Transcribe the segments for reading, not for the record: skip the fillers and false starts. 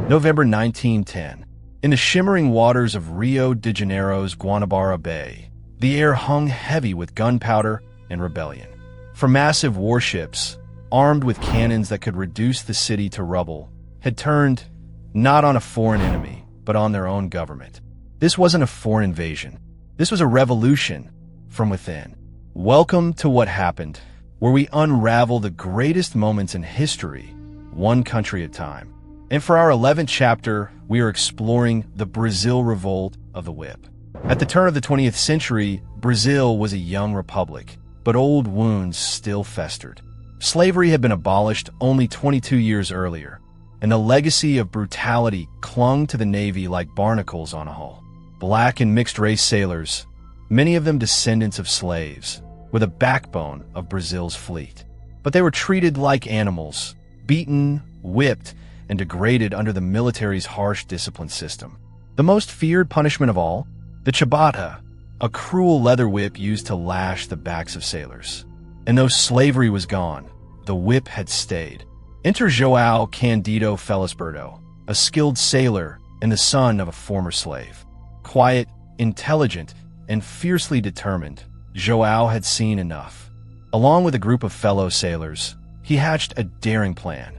November 1910. In the shimmering waters of Rio de Janeiro's Guanabara Bay, the air hung heavy with gunpowder and rebellion. For massive warships, armed with cannons that could reduce the city to rubble, had turned not on a foreign enemy, but on their own government. This wasn't a foreign invasion. This was a revolution from within. Welcome to What Happened, where we unravel the greatest moments in history, one country at a time. And for our 11th chapter, we are exploring the Brazil Revolt of the Whip. At the turn of the 20th century, Brazil was a young republic, but old wounds still festered. Slavery had been abolished only 22 years earlier, and the legacy of brutality clung to the Navy like barnacles on a hull. Black and mixed-race sailors, many of them descendants of slaves, were the backbone of Brazil's fleet. But they were treated like animals, beaten, whipped, and degraded under the military's harsh discipline system. The most feared punishment of all? The Chibata, a cruel leather whip used to lash the backs of sailors. And though slavery was gone, the whip had stayed. Enter João Cândido Felisberto, a skilled sailor and the son of a former slave. Quiet, intelligent, and fiercely determined, João had seen enough. Along with a group of fellow sailors, he hatched a daring plan.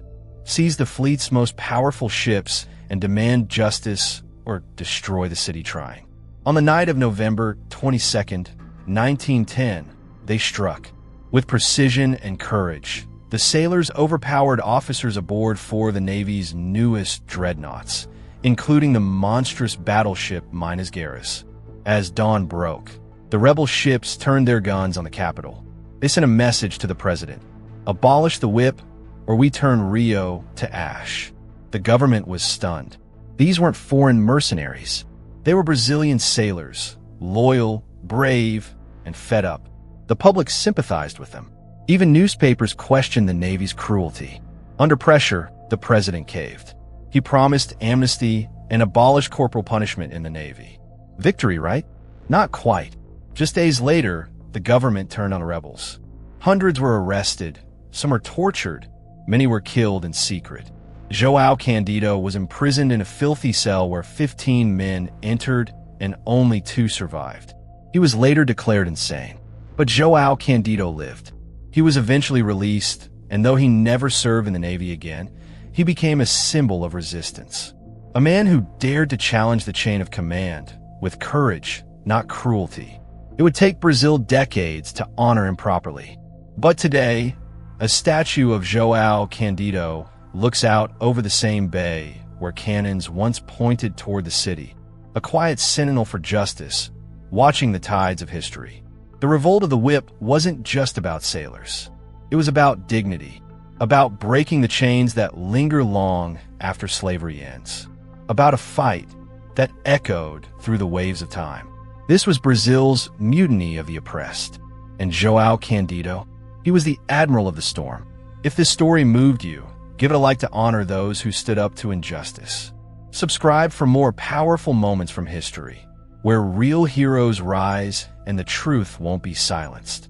Seize the fleet's most powerful ships and demand justice or destroy the city trying. On the night of November 22nd, 1910, they struck. With precision and courage, the sailors overpowered officers aboard four of the Navy's newest dreadnoughts, including the monstrous battleship Minas Gerais. As dawn broke, the rebel ships turned their guns on the capital. They sent a message to the president: abolish the whip, or we turn Rio to ash. The government was stunned. These weren't foreign mercenaries. They were Brazilian sailors, loyal, brave, and fed up. The public sympathized with them. Even newspapers questioned the Navy's cruelty. Under pressure, the president caved. He promised amnesty and abolished corporal punishment in the Navy. Victory, right? Not quite. Just days later, the government turned on the rebels. Hundreds were arrested. Some were tortured. Many were killed in secret. João Cândido was imprisoned in a filthy cell where 15 men entered and only 2 survived. He was later declared insane. But João Cândido lived. He was eventually released, and though he never served in the Navy again, he became a symbol of resistance. A man who dared to challenge the chain of command with courage, not cruelty. It would take Brazil decades to honor him properly. But today, a statue of João Cândido looks out over the same bay where cannons once pointed toward the city, a quiet sentinel for justice, watching the tides of history. The Revolt of the Whip wasn't just about sailors. It was about dignity, about breaking the chains that linger long after slavery ends, about a fight that echoed through the waves of time. This was Brazil's mutiny of the oppressed, and João Cândido, he was the admiral of the storm. If this story moved you, give it a like to honor those who stood up to injustice. Subscribe for more powerful moments from history, where real heroes rise and the truth won't be silenced.